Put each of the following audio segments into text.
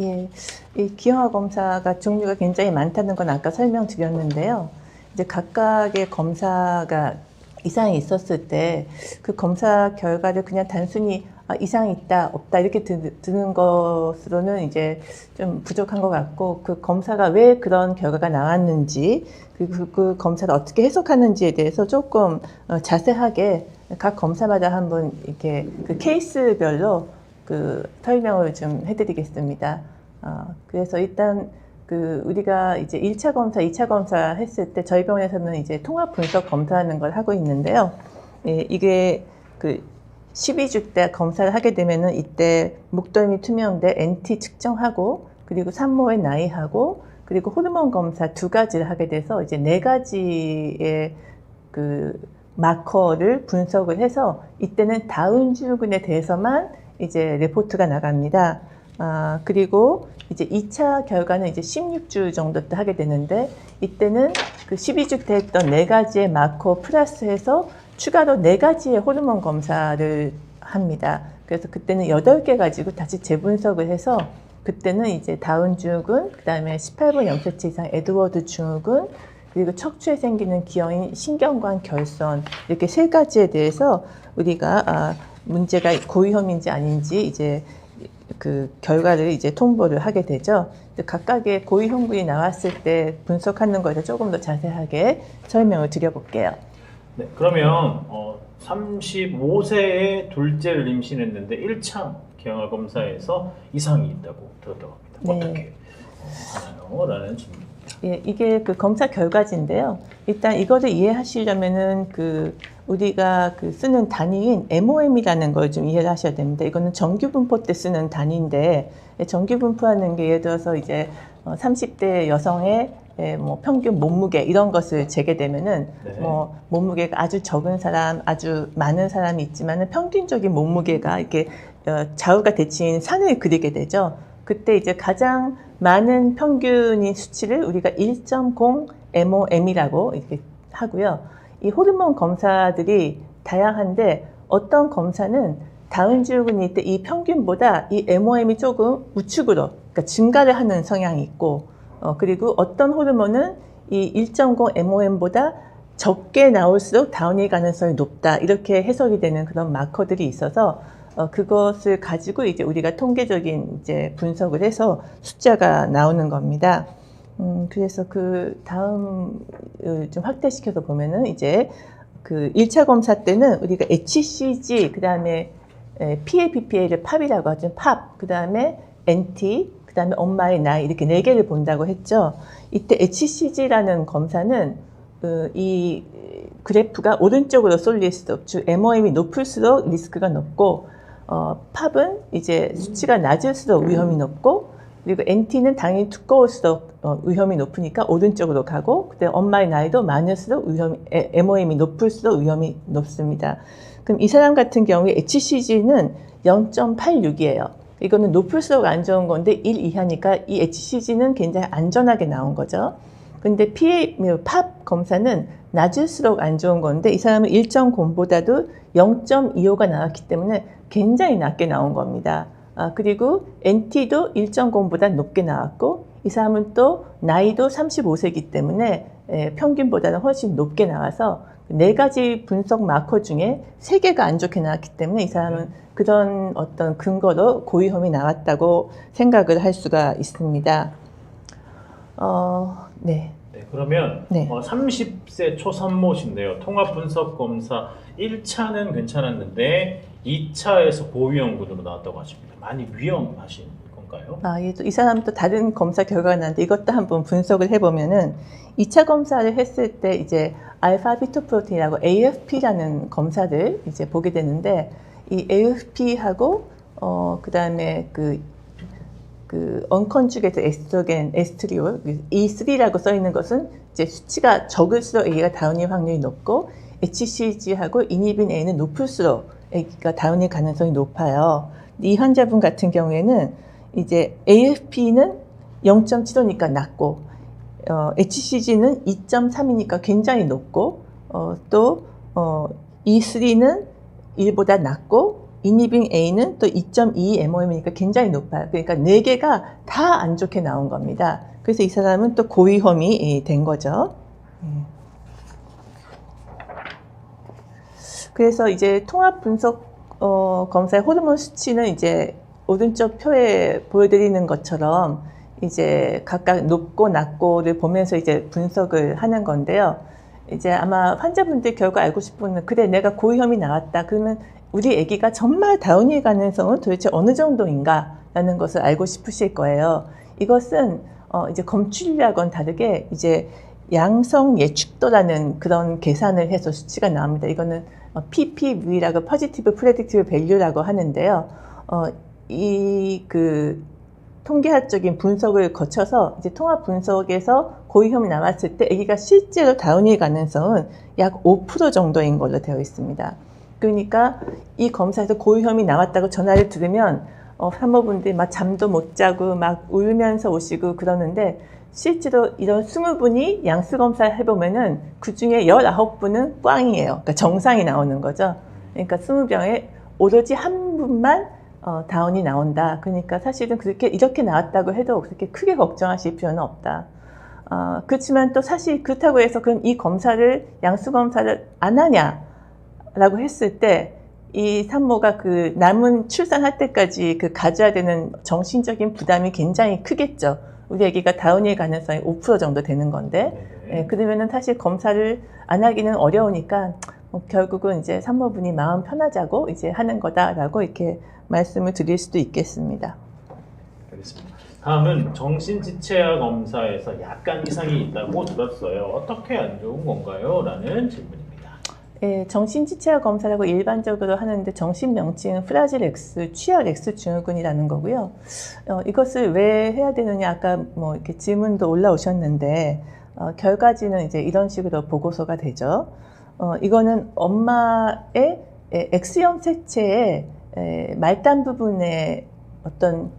예, 이 기형아 검사가 종류가 굉장히 많다는 건 아까 설명드렸는데요. 이제 각각의 검사가 이상이 있었을 때 그 검사 결과를 그냥 단순히 이상이 있다, 없다 이렇게 드는 것으로는 이제 좀 부족한 것 같고, 그 검사가 왜 그런 결과가 나왔는지, 그리고 그 검사를 어떻게 해석하는지에 대해서 조금 자세하게 각 검사마다 한번 이렇게 그 케이스별로 그 설명을 좀 해드리겠습니다. 그래서 일단 우리가 이제 1차 검사, 2차 검사 했을 때 저희 병원에서는 이제 통합 분석 검사하는 걸 하고 있는데요. 예, 이게 12주 때 검사를 하게 되면은 이때 목덜미 투명대 NT 측정하고, 그리고 산모의 나이하고, 그리고 호르몬 검사 2가지를 하게 돼서 이제 4가지의 마커를 분석을 해서 이때는 다운증후군에 대해서만 이제 레포트가 나갑니다. 그리고 이제 2차 결과는 이제 16주 정도 때 하게 되는데, 이때는 그 12주 때 했던 4가지의 마커 플러스해서 추가로 4가지의 호르몬 검사를 합니다. 그래서 그때는 8개 가지고 다시 재분석을 해서, 그때는 이제 다운증후군, 그 다음에 18번 염색체 이상 에드워드 증후군, 그리고 척추에 생기는 기형인 신경관 결손, 이렇게 3가지에 대해서 우리가 문제가 고위험인지 아닌지 이제 그 결과를 이제 통보를 하게 되죠. 각각의 고위험군이 나왔을 때 분석하는 것에 조금 더 자세하게 설명을 드려볼게요. 네, 그러면 35세에 둘째를 임신했는데 1차 기형아 검사에서 이상이 있다고 들었다고 합니다. 네. 어떻게 하나요? 라는 질문입니다. 예, 이게 그 검사 결과지인데요. 일단 이거를 이해하시려면은 우리가 쓰는 단위인 MOM이라는 걸 좀 이해를 하셔야 됩니다. 이거는 정규 분포 때 쓰는 단위인데, 정규 분포하는 게 예를 들어서 이제 30대 여성의 뭐 평균 몸무게 이런 것을 재게 되면은 네. 뭐 몸무게가 아주 적은 사람, 아주 많은 사람이 있지만은 평균적인 몸무게가 이렇게 좌우가 대칭인 산을 그리게 되죠. 그때 이제 가장 많은 평균인 수치를 우리가 1.0 MOM이라고 이렇게 하고요. 이 호르몬 검사들이 다양한데, 어떤 검사는 다운증후군이 있을 때 이 평균보다 이 MOM이 조금 우측으로, 그러니까 증가를 하는 성향이 있고, 그리고 어떤 호르몬은 이 1.0 MOM보다 적게 나올수록 다운일 가능성이 높다, 이렇게 해석이 되는 그런 마커들이 있어서 그것을 가지고 이제 우리가 통계적인 이제 분석을 해서 숫자가 나오는 겁니다. 그래서 다음을 좀 확대시켜서 보면은 이제 1차 검사 때는 우리가 HCG, 그 다음에 PAPPA를 팝이라고 하죠. 팝, 그 다음에 NT, 그 다음에 엄마의 나이, 이렇게 4개를 본다고 했죠. 이때 HCG라는 검사는 이 그래프가 오른쪽으로 쏠릴수록, 즉 MOM이 높을수록 리스크가 높고, 팝은 이제 수치가 낮을수록 위험이 높고, 그리고 NT는 당연히 두꺼울수록 위험이 높으니까 오른쪽으로 가고, 그때 엄마의 나이도 많을수록 MOM이 높을수록 위험이 높습니다. 그럼 이 사람 같은 경우에 HCG는 0.86이에요. 이거는 높을수록 안 좋은 건데 1 이하니까 이 HCG는 굉장히 안전하게 나온 거죠. 근데 팝 검사는 낮을수록 안 좋은 건데, 이 사람은 1.0보다도 0.25가 나왔기 때문에 굉장히 낮게 나온 겁니다. 그리고 NT도 1.0보다 높게 나왔고, 이 사람은 또 나이도 35세이기 때문에 평균보다는 훨씬 높게 나와서 4가지 분석 마커 중에 3개가 안 좋게 나왔기 때문에 이 사람은 그런 어떤 근거로 고위험이 나왔다고 생각을 할 수가 있습니다. 네. 네, 그러면 네. 30세 초산모신데요. 통합 분석 검사 1차는 괜찮았는데 2차에서 고위험군으로 나왔다고 하십니다. 많이 위험하신 건가요? 이 사람도 다른 검사 결과가 나는데 이것도 한번 분석을 해보면은 2차 검사를 했을 때 이제 알파 피토프로틴이라고 AFP라는 검사를 이제 보게 되는데, 이 AFP하고 그 다음에 언컨주게이트 에스트로겐, 에스트리올, E3라고 써 있는 것은 이제 수치가 적을수록 A가 다운일 확률이 높고, HCG하고 이니빈 A는 높을수록 A가 다운일 가능성이 높아요. 이 환자분 같은 경우에는 이제 AFP는 0.75니까 낮고, HCG는 2.3이니까 굉장히 높고, 또 E3는 1보다 낮고, 이니빙 A는 또 2.2 MOM이니까 굉장히 높아요. 그러니까 4개가 다 안 좋게 나온 겁니다. 그래서 이 사람은 또 고위험이 된 거죠. 그래서 이제 통합 분석 검사의 호르몬 수치는 이제 오른쪽 표에 보여드리는 것처럼 이제 각각 높고 낮고를 보면서 이제 분석을 하는 건데요. 이제 아마 환자분들 결과 알고 싶은 건 그래 내가 고위험이 나왔다. 그러면 우리 아기가 정말 다운일 가능성은 도대체 어느 정도인가 라는 것을 알고 싶으실 거예요. 이것은 이제 검출량과는 다르게 이제 양성 예측도라는 그런 계산을 해서 수치가 나옵니다. 이거는 PPV라고 Positive Predictive Value라고 하는데요. 이 통계학적인 분석을 거쳐서 이제 통합 분석에서 고위험이 나왔을 때 아기가 실제로 다운일 가능성은 약 5% 정도인 걸로 되어 있습니다. 그러니까 이 검사에서 고위험이 나왔다고 전화를 들으면 산모분들이 막 잠도 못 자고 막 울면서 오시고 그러는데 실제로 이런 20분이 양수 검사를 해보면은 그 중에 19분은 꽝이에요. 그러니까 정상이 나오는 거죠. 그러니까 20병에 오로지 한 분만 다운이 나온다. 그러니까 사실은 그렇게 이렇게 나왔다고 해도 그렇게 크게 걱정하실 필요는 없다. 그렇지만 또 사실 그렇다고 해서 그럼 이 검사를 양수 검사를 안 하냐라고 했을 때 이 산모가 그 남은 출산할 때까지 그 가져야 되는 정신적인 부담이 굉장히 크겠죠. 우리 아기가 다운일 가능성이 5% 정도 되는 건데, 그러면은 사실 검사를 안 하기는 어려우니까 결국은 이제 산모분이 마음 편하자고 이제 하는 거다라고 이렇게 말씀을 드릴 수도 있겠습니다. 알겠습니다. 다음은 정신지체학 검사에서 약간 이상이 있다고 들었어요. 어떻게 안 좋은 건가요? 라는 질문입니다. 예, 정신지체학 검사라고 일반적으로 하는데 정신 명칭은 프라질 X, 취약 X 증후군이라는 거고요. 이것을 왜 해야 되느냐 아까 뭐 이렇게 질문도 올라오셨는데 결과지는 이제 이런 식으로 보고서가 되죠. 이거는 엄마의 X형 색체의 말단 부분에 어떤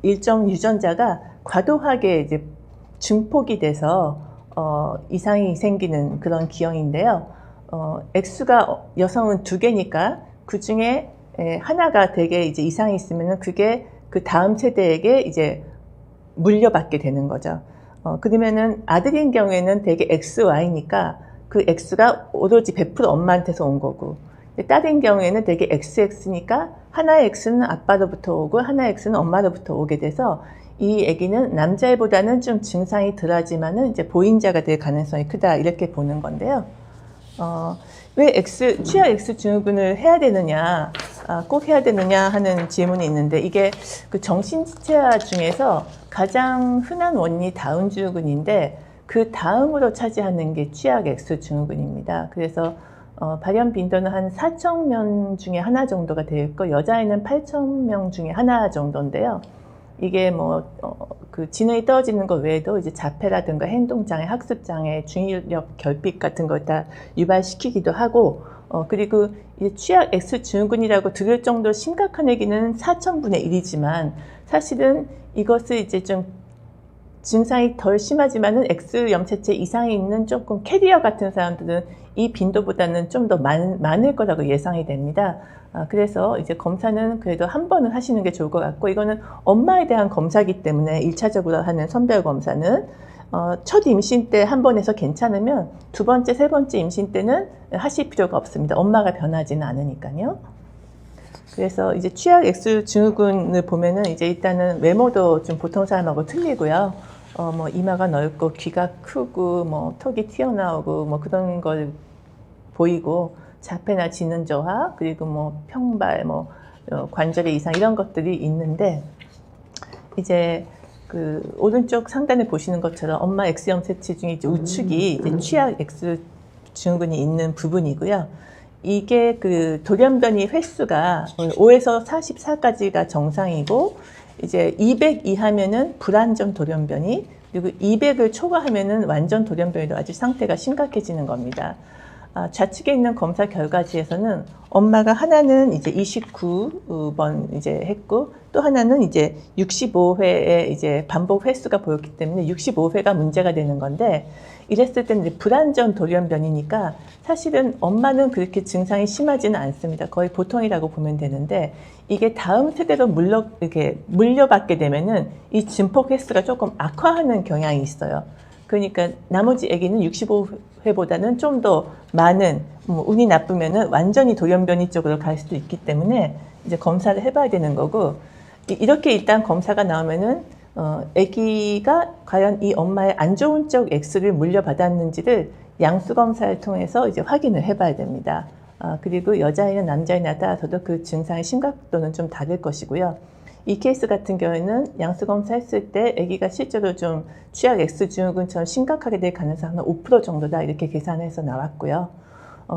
일정 유전자가 과도하게 이제 증폭이 돼서 이상이 생기는 그런 기형인데요. X가 여성은 2개니까 그 중에 하나가 되게 이제 이상이 있으면은 그게 그 다음 세대에게 이제 물려받게 되는 거죠. 그러면은 아들인 경우에는 되게 XY니까 그 X가 오로지 100% 엄마한테서 온 거고, 딸인 경우에는 되게 XX니까 하나의 X는 아빠로부터 오고 하나의 X는 엄마로부터 오게 돼서 이 아기는 남자애보다는 좀 증상이 덜하지만은 이제 보인자가 될 가능성이 크다 이렇게 보는 건데요. 왜 취약 X 증후군을 해야 되느냐, 꼭 해야 되느냐 하는 질문이 있는데 이게 그 정신지체학 중에서 가장 흔한 원인이 다운 증후군인데 그 다음으로 차지하는 게 취약 X 증후군입니다. 그래서 발현 빈도는 한 4,000명 중에 하나 정도가 되어 있고 여자애는 8,000명 중에 하나 정도인데요. 이게 뭐 그 지능이 떨어지는 것 외에도 이제 자폐라든가 행동장애, 학습장애, 중의력 결핍 같은 걸 다 유발시키기도 하고 그리고 이제 취약 X 증후군이라고 들을 정도로 심각한 얘기는 4,000분의 1이지만 사실은 이것을 이제 좀 증상이 덜 심하지만은 X 염색체 이상이 있는 조금 캐리어 같은 사람들은 이 빈도보다는 좀 더 많을 거라고 예상이 됩니다. 그래서 이제 검사는 그래도 한 번은 하시는 게 좋을 것 같고, 이거는 엄마에 대한 검사이기 때문에 1차적으로 하는 선별 검사는 첫 임신 때 한 번 해서 괜찮으면 두 번째, 세 번째 임신 때는 하실 필요가 없습니다. 엄마가 변하지는 않으니까요. 그래서 이제 취약 X 증후군을 보면은 이제 일단은 외모도 좀 보통 사람하고 틀리고요. 뭐 이마가 넓고 귀가 크고 뭐 턱이 튀어나오고 뭐 그런 걸 보이고 자폐나 지능 저하 그리고 뭐 평발 뭐 관절의 이상 이런 것들이 있는데 이제 그 오른쪽 상단에 보시는 것처럼 엄마 X 염색체 중에 이제 우측이 이제 취약 X 증후군이 있는 부분이고요. 이게 그 돌연변이 횟수가 5에서 44까지가 정상이고 이제 200 이하면은 불완전 돌연변이, 그리고 200을 초과하면은 완전 돌연변이로 아주 상태가 심각해지는 겁니다. 좌측에 있는 검사 결과지에서는 엄마가 하나는 이제 29번 이제 했고 또 하나는 이제 65회의 이제 반복 횟수가 보였기 때문에 65회가 문제가 되는 건데 이랬을 때는 이제 불완전 돌연변이니까 사실은 엄마는 그렇게 증상이 심하지는 않습니다. 거의 보통이라고 보면 되는데 이게 다음 세대로 이렇게 물려받게 되면은 이 증폭 횟수가 조금 악화하는 경향이 있어요. 그러니까 나머지 아기는 65회보다는 좀 더 많은 운이 나쁘면은 완전히 돌연변이 쪽으로 갈 수도 있기 때문에 이제 검사를 해봐야 되는 거고 이렇게 일단 검사가 나오면은 아기가 과연 이 엄마의 안 좋은 쪽 X를 물려받았는지를 양수 검사를 통해서 이제 확인을 해봐야 됩니다. 그리고 여자아이나 남자아이나 따라서도 그 증상의 심각도는 좀 다를 것이고요. 이 케이스 같은 경우에는 양수 검사했을 때 아기가 실제로 좀 취약 X 증후군처럼 심각하게 될 가능성은 5% 정도다 이렇게 계산해서 나왔고요.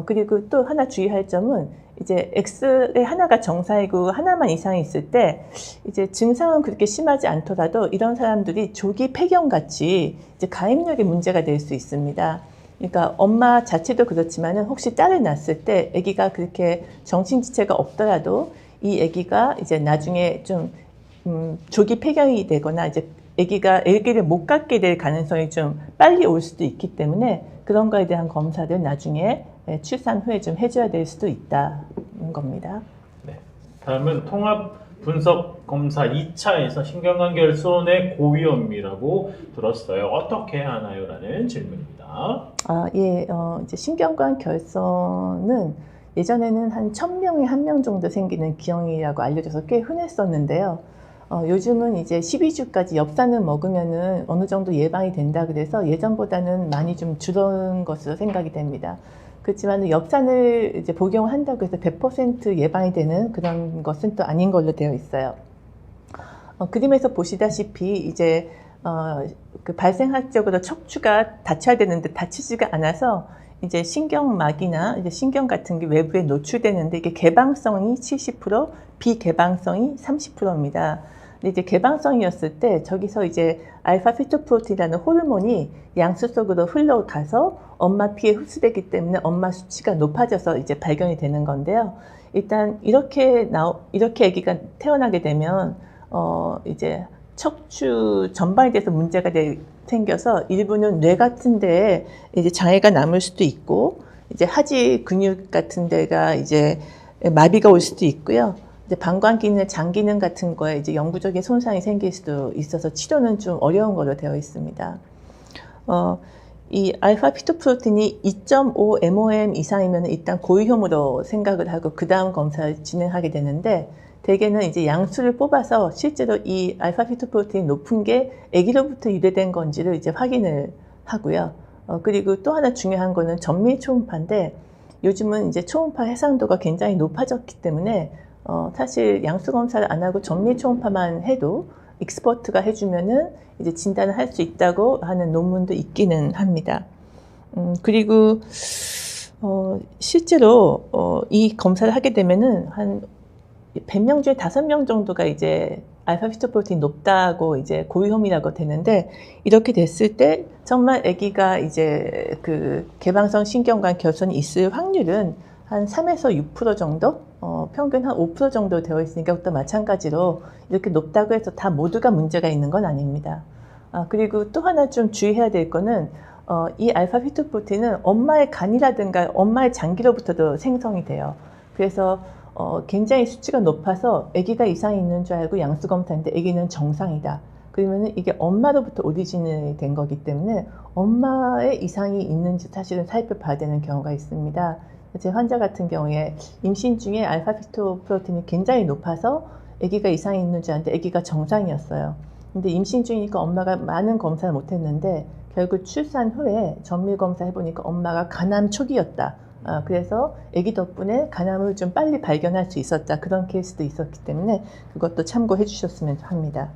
그리고 또 하나 주의할 점은 이제 X의 하나가 정상이고 하나만 이상이 있을 때 이제 증상은 그렇게 심하지 않더라도 이런 사람들이 조기 폐경 같이 이제 가입력에 문제가 될 수 있습니다. 그러니까 엄마 자체도 그렇지만은 혹시 딸을 낳았을 때 아기가 그렇게 정신지체가 없더라도 이 아기가 이제 나중에 좀 조기 폐경이 되거나 이제 아기를 못 갖게 될 가능성이 좀 빨리 올 수도 있기 때문에 그런 거에 대한 검사를 나중에 출산 후에 좀 해줘야 될 수도 있다는 겁니다. 네. 다음은 통합 분석 검사 2차에서 신경관계손의 고위험이라고 들었어요. 어떻게 하나요? 라는 질문입니다. 예, 이제 신경관 결손은 예전에는 한 1000명에 1명 정도 생기는 기형이라고 알려져서 꽤 흔했었는데요. 요즘은 이제 12주까지 엽산을 먹으면은 어느 정도 예방이 된다 그래서 예전보다는 많이 좀 줄은 것으로 생각이 됩니다. 그렇지만 엽산을 이제 복용을 한다고 해서 100% 예방이 되는 그런 것은 또 아닌 걸로 되어 있어요. 그림에서 보시다시피 이제 그 발생학적으로 척추가 다쳐야 되는데 다치지가 않아서 이제 신경막이나 이제 신경 같은 게 외부에 노출되는데 이게 개방성이 70%, 비개방성이 30%입니다. 근데 이제 개방성이었을 때 저기서 이제 알파 피토프로틴이라는 호르몬이 양수 속으로 흘러가서 엄마 피에 흡수되기 때문에 엄마 수치가 높아져서 이제 발견이 되는 건데요. 일단 이렇게 아기가 태어나게 되면 이제 척추 전반에 대해서 문제가 생겨서 일부는 뇌 같은 데에 이제 장애가 남을 수도 있고 이제 하지 근육 같은 데가 이제 마비가 올 수도 있고요. 이제 방광 기능, 장 기능 같은 거에 이제 영구적인 손상이 생길 수도 있어서 치료는 좀 어려운 걸로 되어 있습니다. 이 알파 피토프로틴이 2.5 MOM 이상이면 일단 고위험으로 생각을 하고 그 다음 검사를 진행하게 되는데 대개는 이제 양수를 뽑아서 실제로 이 알파 피토프로틴이 높은 게 아기로부터 유래된 건지를 이제 확인을 하고요. 그리고 또 하나 중요한 거는 전미 초음파인데 요즘은 이제 초음파 해상도가 굉장히 높아졌기 때문에 사실 양수 검사를 안 하고 전미 초음파만 해도 익스퍼트가 해주면은 이제 진단을 할 수 있다고 하는 논문도 있기는 합니다. 그리고 실제로 이 검사를 하게 되면은 한 100명 중에 5명 정도가 이제 알파 피토프로틴이 높다고 이제 고위험이라고 되는데 이렇게 됐을 때 정말 아기가 이제 그 개방성 신경관 결손이 있을 확률은 한 3에서 6% 정도? 평균 한 5% 정도 되어 있으니까 또 마찬가지로 이렇게 높다고 해서 다 모두가 문제가 있는 건 아닙니다. 그리고 또 하나 좀 주의해야 될 거는 이 알파 피토프로틴은 엄마의 간이라든가 엄마의 장기로부터도 생성이 돼요. 그래서 굉장히 수치가 높아서 아기가 이상이 있는 줄 알고 양수 검사인데 아기는 정상이다. 그러면 이게 엄마로부터 오리진이 된 거기 때문에 엄마의 이상이 있는지 사실은 살펴봐야 되는 경우가 있습니다. 제 환자 같은 경우에 임신 중에 알파 피토프로틴이 굉장히 높아서 아기가 이상이 있는 줄 알았는데 아기가 정상이었어요. 근데 임신 중이니까 엄마가 많은 검사를 못했는데 결국 출산 후에 전밀 검사 해보니까 엄마가 간암 초기였다. 그래서 아기 덕분에 간암을 좀 빨리 발견할 수 있었다. 그런 케이스도 있었기 때문에 그것도 참고해 주셨으면 합니다.